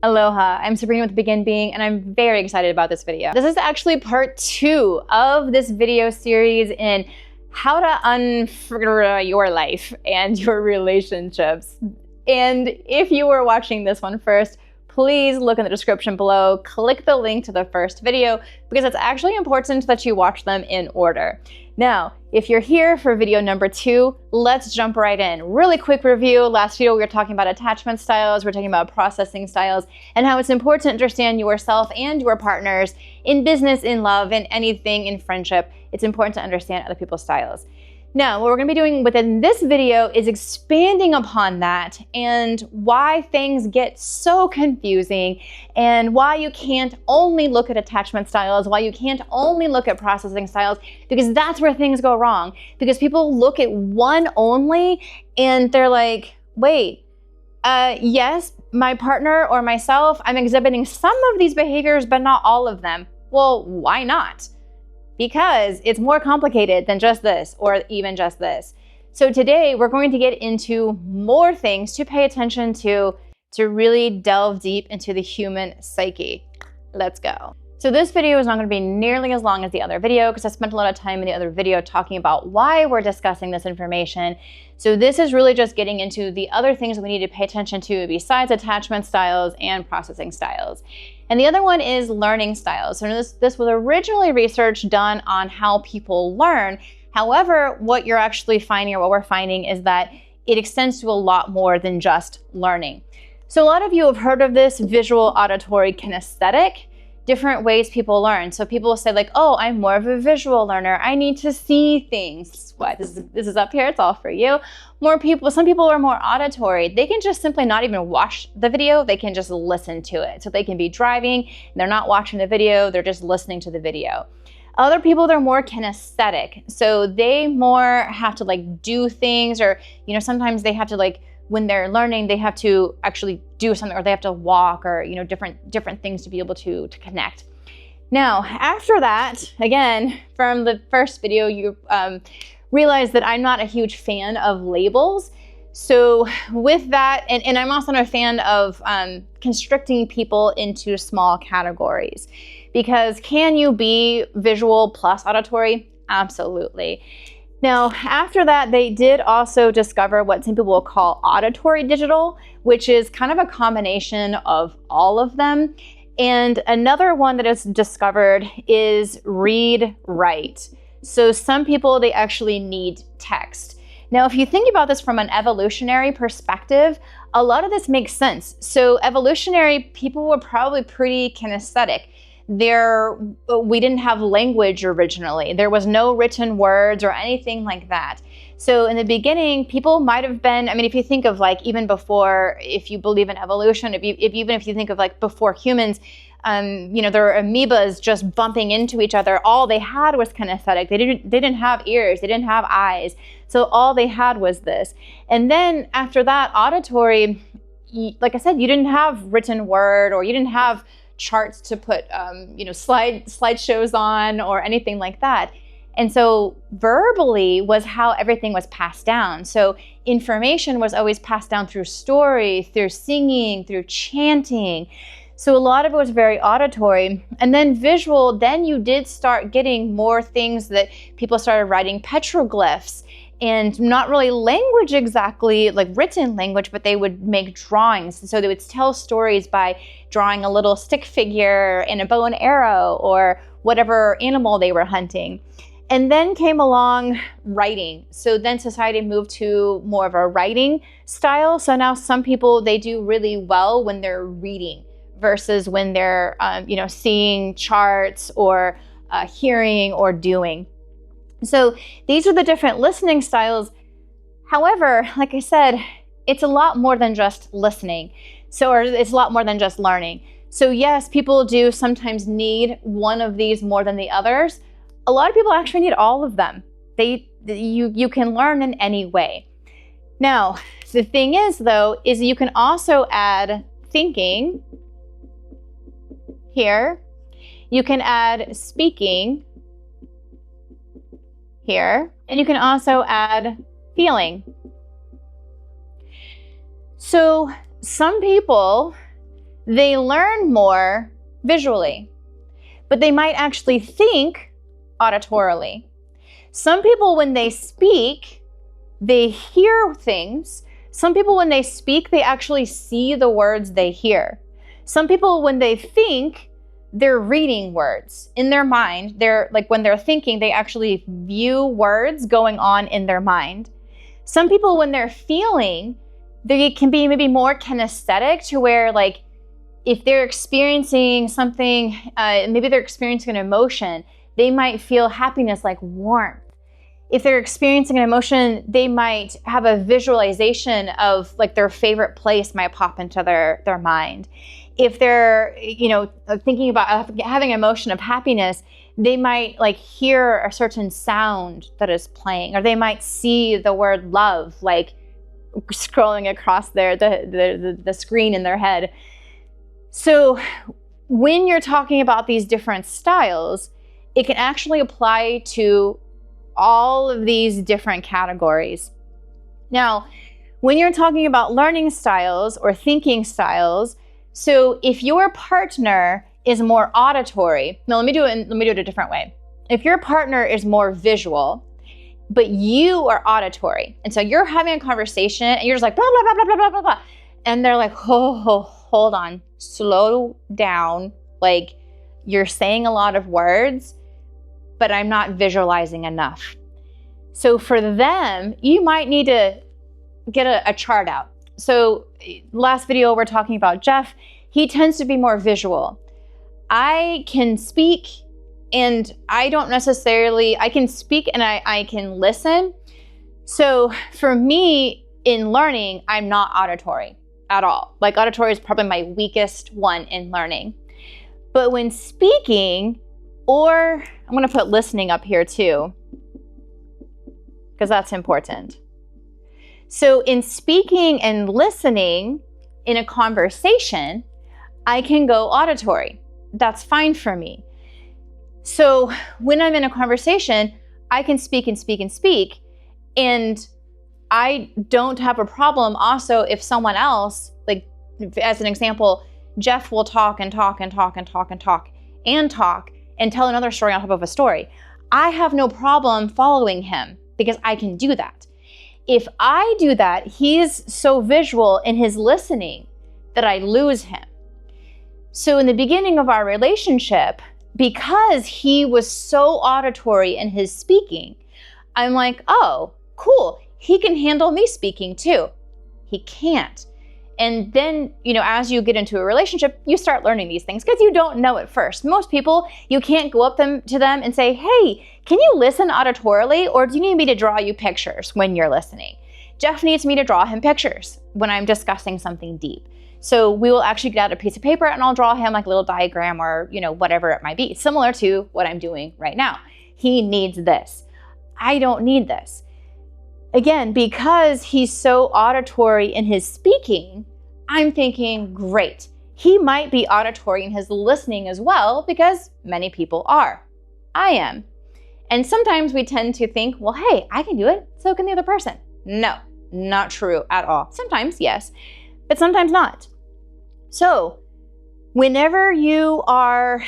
Aloha, I'm Sabrina with Begin Being, and I'm very excited about this video. This is actually part 2 of this video series in how to unfigure your life and your relationships. And if you were watching this one first, please look in the description below, click the link to the first video, because it's actually important that you watch them in order. Now, if you're here for video number 2, let's jump right in. Really quick review. Last video, we were talking about attachment styles, we're talking about processing styles, and how it's important to understand yourself and your partners in business, in love, in anything, in friendship. It's important to understand other people's styles. Now, what we're going to be doing within this video is expanding upon that and why things get so confusing and why you can't only look at attachment styles, why you can't only look at processing styles, because that's where things go wrong. Because people look at one only and they're like, wait, yes, my partner or myself, I'm exhibiting some of these behaviors, but not all of them. Well, why not? Because it's more complicated than just this, or even just this. So today we're going to get into more things to pay attention to really delve deep into the human psyche. Let's go. So this video is not going to be nearly as long as the other video because I spent a lot of time in the other video talking about why we're discussing this information. So this is really just getting into the other things that we need to pay attention to besides attachment styles and processing styles. And the other one is learning styles. So this was originally research done on how people learn. However, what you're actually finding, or what we're finding, is that it extends to a lot more than just learning. So a lot of you have heard of this visual, auditory, kinesthetic, different ways people learn. So people will say like, oh, I'm more of a visual learner. I need to see things. What? This is up here. It's all for you. Some people are more auditory. They can just simply not even watch the video. They can just listen to it. So they can be driving and they're not watching the video. They're just listening to the video. Other people, they're more kinesthetic. So they more have to like do things, or, sometimes they have to like, when they're learning, they have to actually do something, or they have to walk, or different things to be able to connect. Now, after that, again, from the first video, you realize that I'm not a huge fan of labels. So with that, and I'm also not a fan of constricting people into small categories, because can you be visual plus auditory? Absolutely. Now, after that, they did also discover what some people will call auditory digital, which is kind of a combination of all of them. And another one that is discovered is read write. So some people, they actually need text. Now, if you think about this from an evolutionary perspective, a lot of this makes sense. So evolutionary people were probably pretty kinesthetic. We didn't have language originally. There was no written words or anything like that. So in the beginning, people might have been, if you think of like even before, if you believe in evolution, even if you think of like before humans, there were amoebas just bumping into each other. All they had was kinesthetic. They didn't have ears. They didn't have eyes. So all they had was this. And then after that, auditory, like I said, you didn't have written word, or you didn't have charts to put, slideshows on or anything like that. And so verbally was how everything was passed down. So information was always passed down through story, through singing, through chanting. So a lot of it was very auditory. And then visual, then you did start getting more things that people started writing petroglyphs, and not really language exactly, like written language, but they would make drawings. So they would tell stories by drawing a little stick figure and a bow and arrow, or whatever animal they were hunting. And then came along writing. So then society moved to more of a writing style. So now some people, they do really well when they're reading versus when they're, seeing charts, or hearing, or doing. So these are the different listening styles. However, like I said, it's a lot more than just listening. Or it's a lot more than just learning. So yes, people do sometimes need one of these more than the others. A lot of people actually need all of them. You can learn in any way. Now, the thing is though, is you can also add thinking here. You can add speaking here, and you can also add feeling. So some people, they learn more visually, but they might actually think auditorily. Some people, when they speak, they hear things. Some people, when they speak, they actually see the words they hear. Some people, when they think, they're reading words in their mind. They're like, when they're thinking, they actually view words going on in their mind. Some people, when they're feeling, they can be maybe more kinesthetic, to where, like, if they're experiencing something, maybe they're experiencing an emotion, they might feel happiness, like warmth. If they're experiencing an emotion, they might have a visualization of, like, their favorite place might pop into their mind. If they're, thinking about having an emotion of happiness, they might, like, hear a certain sound that is playing, or they might see the word love, like, scrolling across the screen in their head. So when you're talking about these different styles, it can actually apply to all of these different categories. Now, when you're talking about learning styles or thinking styles, so if your partner is more auditory, now let me do it a different way. If your partner is more visual, but you are auditory, and so you're having a conversation and you're just like blah blah blah blah blah blah blah blah, and they're like, oh, hold on, slow down, like, you're saying a lot of words, but I'm not visualizing enough. So for them, you might need to get a chart out. So last video, we're talking about Jeff. He tends to be more visual. I can speak, and I can speak and I can listen. So for me, in learning, I'm not auditory at all. Like, auditory is probably my weakest one in learning. But when speaking, or I'm going to put listening up here too, because that's important. So in speaking and listening in a conversation, I can go auditory. That's fine for me. So when I'm in a conversation, I can speak and speak and speak, and I don't have a problem also if someone else, like, as an example, Jeff will talk and talk and talk and talk and talk and talk and tell another story on top of a story. I have no problem following him because I can do that. If I do that, he's so visual in his listening that I lose him. So in the beginning of our relationship, because he was so auditory in his speaking, I'm like, oh, cool, he can handle me speaking too. He can't. And then, as you get into a relationship, you start learning these things because you don't know at first. Most people, you can't go up to them and say, hey, can you listen auditorily, or do you need me to draw you pictures when you're listening? Jeff needs me to draw him pictures when I'm discussing something deep. So we will actually get out a piece of paper and I'll draw him like a little diagram or, whatever it might be, similar to what I'm doing right now. He needs this. I don't need this. Again, because he's so auditory in his speaking, I'm thinking, great. He might be auditory in his listening as well, because many people are. I am. And sometimes we tend to think, well, hey, I can do it, so can the other person. No, not true at all. Sometimes, yes, but sometimes not. So whenever you are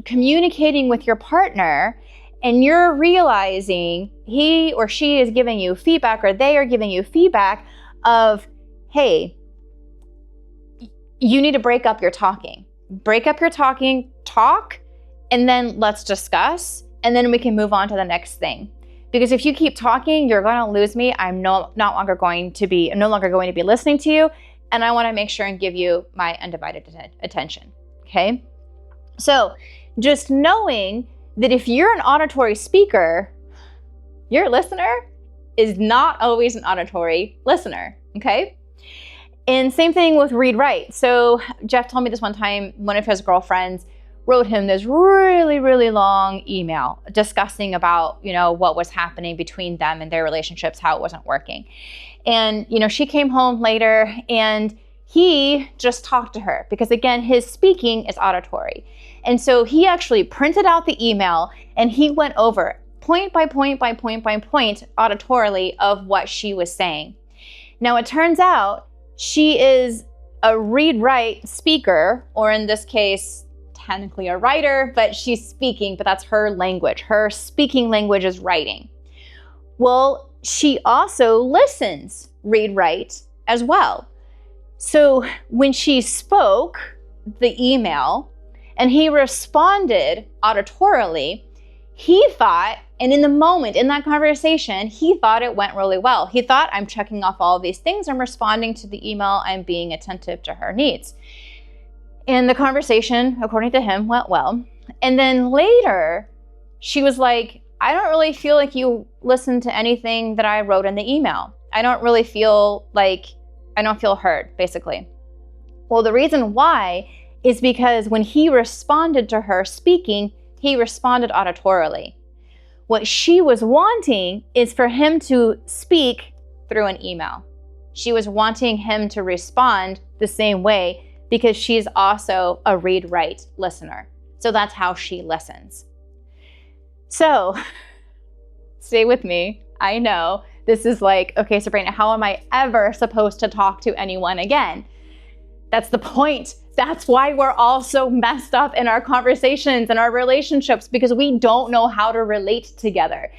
communicating with your partner and you're realizing he or she is giving you feedback, or they are giving you feedback of, hey, you need to break up your talking. Break up your talking, talk, and then let's discuss, and then we can move on to the next thing. Because if you keep talking, you're going to lose me. I'm no longer going to be listening to you, and I want to make sure and give you my undivided attention. Okay? So just knowing that if you're an auditory speaker, your listener is not always an auditory listener. Okay? And same thing with read write. So Jeff told me this one time, one of his girlfriends wrote him this really, really long email discussing about, what was happening between them and their relationships, how it wasn't working. And, she came home later and he just talked to her because, again, his speaking is auditory. And so he actually printed out the email and he went over point by point by point by point auditorily of what she was saying. Now, it turns out she is a read-write speaker, or in this case, technically a writer, but she's speaking, but that's her language. Her speaking language is writing. Well, she also listens read-write as well. So when she spoke the email and he responded auditorily, he thought, and in the moment, in that conversation, he thought it went really well. He thought, I'm checking off all of these things, I'm responding to the email, I'm being attentive to her needs. And the conversation, according to him, went well. And then later, she was like, I don't really feel like you listened to anything that I wrote in the email. I don't feel heard, basically. Well, the reason why is because when he responded to her speaking, he responded auditorily. What she was wanting is for him to speak through an email. She was wanting him to respond the same way because she's also a read-write listener. So that's how she listens. So stay with me. I know this is like, okay, Sabrina, how am I ever supposed to talk to anyone again? That's the point. That's why we're all so messed up in our conversations and our relationships, because we don't know how to relate together.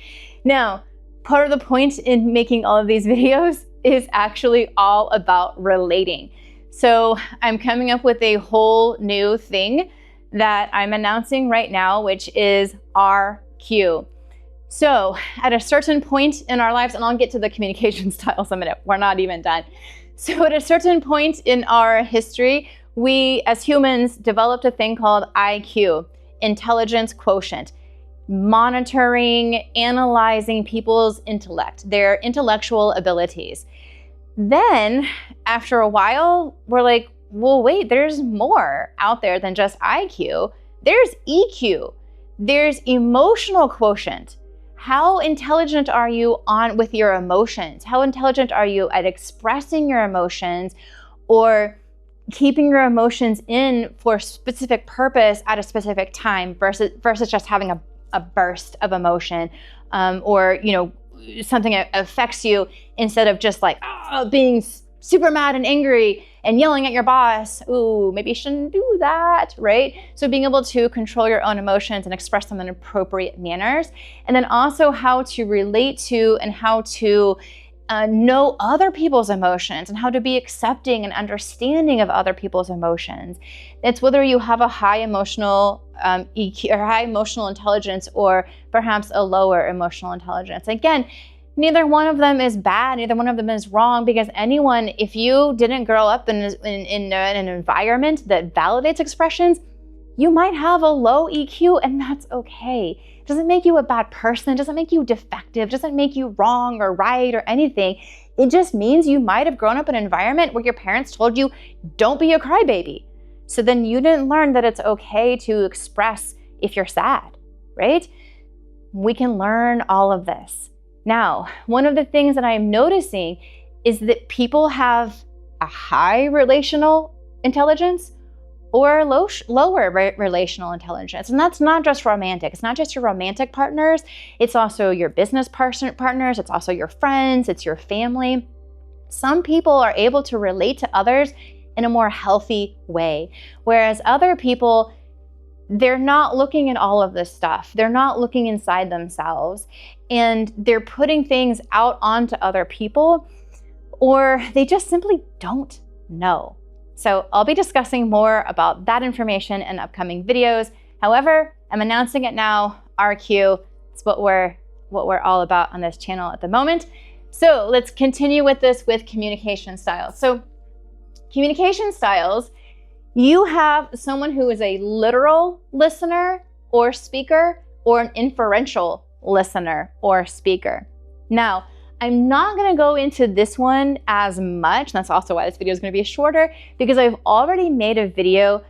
Now, part of the point in making all of these videos is actually all about relating. So I'm coming up with a whole new thing that I'm announcing right now, which is RQ. So at a certain point in our lives, and I'll get to the communication styles in a minute, we're not even done. So at a certain point in our history, we as humans developed a thing called IQ, intelligence quotient, monitoring, analyzing people's intellect, their intellectual abilities. Then after a while, we're like, well, wait, there's more out there than just IQ. There's EQ. There's emotional quotient. How intelligent are you with your emotions? How intelligent are you at expressing your emotions or keeping your emotions in for a specific purpose at a specific time versus just having a burst of emotion or, something that affects you instead of just like being super mad and angry and yelling at your boss. Ooh, maybe you shouldn't do that, right? So being able to control your own emotions and express them in appropriate manners. And then also how to relate to and how to know other people's emotions and how to be accepting and understanding of other people's emotions. It's whether you have a high emotional EQ or high emotional intelligence or perhaps a lower emotional intelligence. Again, neither one of them is bad, neither one of them is wrong, because anyone, if you didn't grow up in an environment that validates expressions, you might have a low EQ, and that's okay. It doesn't make you a bad person, it doesn't make you defective, it doesn't make you wrong or right or anything. It just means you might have grown up in an environment where your parents told you, don't be a crybaby. So then you didn't learn that it's okay to express if you're sad, right? We can learn all of this. Now, one of the things that I'm noticing is that people have a high relational intelligence or lower relational intelligence. And that's not just romantic. It's not just your romantic partners. It's also your business partners. It's also your friends. It's your family. Some people are able to relate to others in a more healthy way, whereas other people, they're not looking at all of this stuff. They're not looking inside themselves, and they're putting things out onto other people, or they just simply don't know. So I'll be discussing more about that information in upcoming videos. However, I'm announcing it now, RQ. It's what we're all about on this channel at the moment. So let's continue with this with communication styles. So communication styles, you have someone who is a literal listener or speaker or an inferential listener or speaker. Now, I'm not going to go into this one as much, and that's also why this video is going to be shorter, because I've already made a video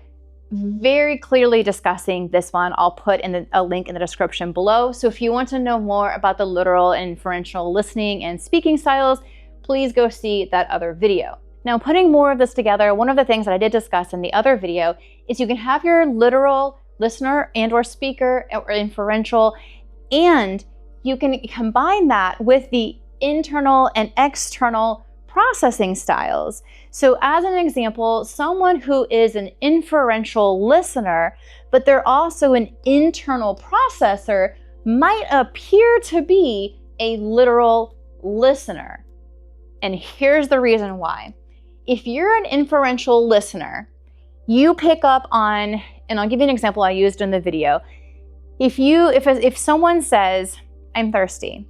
very clearly discussing this one. I'll put in a link in the description below. So if you want to know more about the literal and inferential listening and speaking styles, please go see that other video. Now, putting more of this together, one of the things that I did discuss in the other video is you can have your literal listener and or speaker or inferential, and you can combine that with the internal and external processing styles. So as an example, someone who is an inferential listener, but they're also an internal processor, might appear to be a literal listener. And here's the reason why. If you're an inferential listener, you pick up on, and I'll give you an example I used in the video. If someone says, "I'm thirsty,"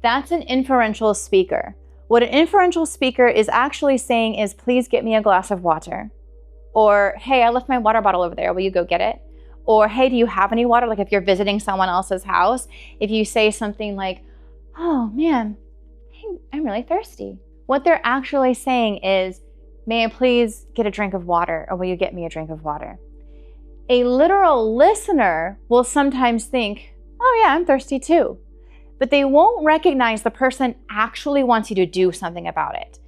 that's an inferential speaker. What an inferential speaker is actually saying is, "Please get me a glass of water." Or, "Hey, I left my water bottle over there. Will you go get it?" Or, "Hey, do you have any water?" Like if you're visiting someone else's house, if you say something like, "Oh man, I'm really thirsty," what they're actually saying is, "May I please get a drink of water, or will you get me a drink of water?" A literal listener will sometimes think, "Oh yeah, I'm thirsty too." But they won't recognize the person actually wants you to do something about it.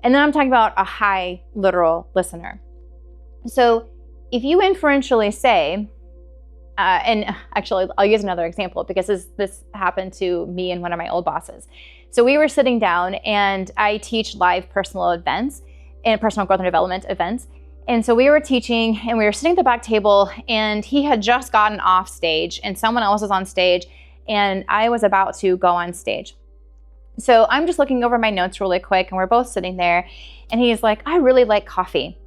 And then I'm talking about a high literal listener. So if you inferentially say, and actually I'll use another example because this happened to me and one of my old bosses. So we were sitting down, and I teach live personal events and personal growth and development events. And so we were teaching, and we were sitting at the back table, and he had just gotten off stage and someone else was on stage, and I was about to go on stage. So I'm just looking over my notes really quick, and we're both sitting there, and he's like, "I really like coffee."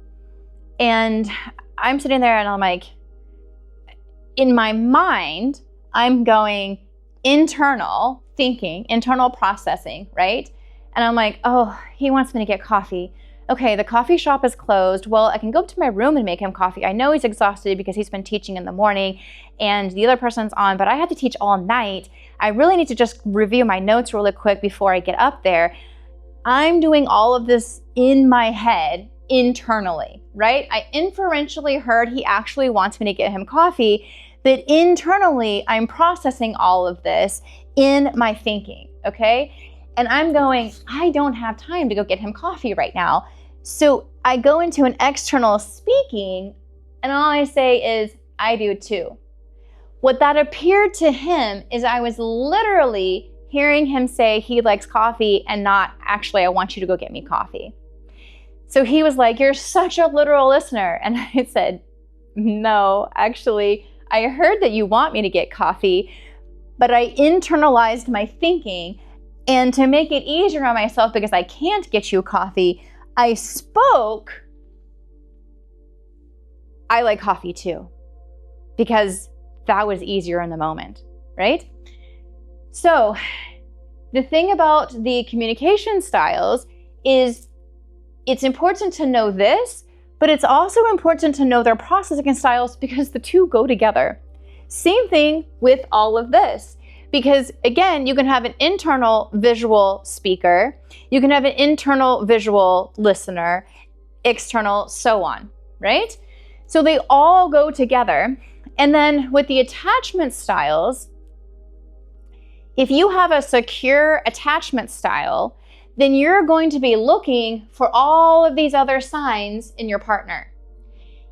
And I'm sitting there, and I'm like, in my mind, I'm going internal thinking, internal processing, right? And I'm like, "Oh, he wants me to get coffee. Okay, the coffee shop is closed. Well, I can go up to my room and make him coffee. I know he's exhausted because he's been teaching in the morning and the other person's on, but I have to teach all night. I really need to just review my notes really quick before I get up there." I'm doing all of this in my head internally, right? I inferentially heard he actually wants me to get him coffee, but internally I'm processing all of this in my thinking, okay? And I'm going, I don't have time to go get him coffee right now. So I go into an external speaking, and all I say is, "I do too." What that appeared to him is I was literally hearing him say he likes coffee and not actually, "I want you to go get me coffee." So he was like, "You're such a literal listener." And I said, "No, actually, I heard that you want me to get coffee, but I internalized my thinking. And to make it easier on myself, because I can't get you coffee, I spoke, 'I like coffee too,' because that was easier in the moment, right?" So the thing about the communication styles is it's important to know this, but it's also important to know their processing styles because the two go together. Same thing with all of this. Because again, you can have an internal visual speaker, you can have an internal visual listener, external, so on, right? So they all go together. And then with the attachment styles, if you have a secure attachment style, then you're going to be looking for all of these other signs in your partner.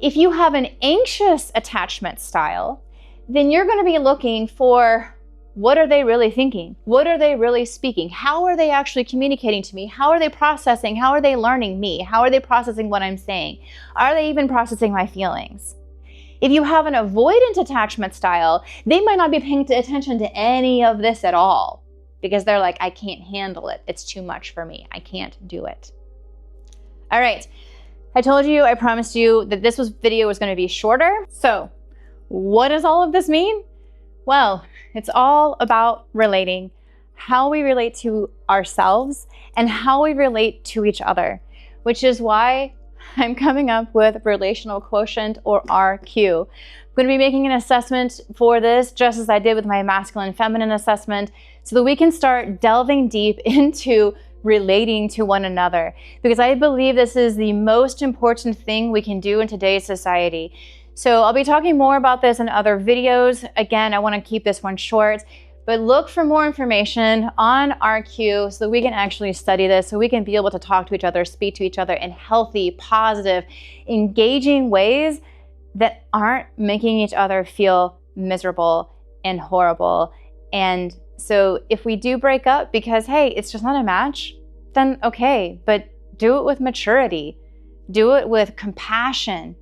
If you have an anxious attachment style, then you're going to be looking for, what are they really thinking? What are they really speaking? How are they actually communicating to me? How are they processing? How are they learning me? How are they processing what I'm saying? Are they even processing my feelings? If you have an avoidant attachment style, they might not be paying attention to any of this at all because they're like, "I can't handle it. It's too much for me. I can't do it." All right. I told you, I promised you that this video was going to be shorter. So what does all of this mean? Well, it's all about relating, how we relate to ourselves and how we relate to each other, which is why I'm coming up with relational quotient, or RQ. I'm going to be making an assessment for this, just as I did with my masculine feminine assessment, so that we can start delving deep into relating to one another, because I believe this is the most important thing we can do in today's society. So I'll be talking more about this in other videos. Again, I want to keep this one short, but look for more information on RQ so that we can actually study this, so we can be able to talk to each other, speak to each other in healthy, positive, engaging ways that aren't making each other feel miserable and horrible. And so if we do break up because, hey, it's just not a match, then okay, but do it with maturity. Do it with compassion.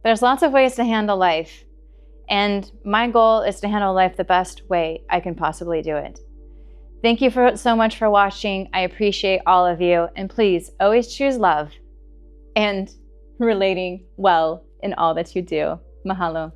There's lots of ways to handle life, and my goal is to handle life the best way I can possibly do it. Thank you so much for watching. I appreciate all of you, and please always choose love and relating well in all that you do. Mahalo.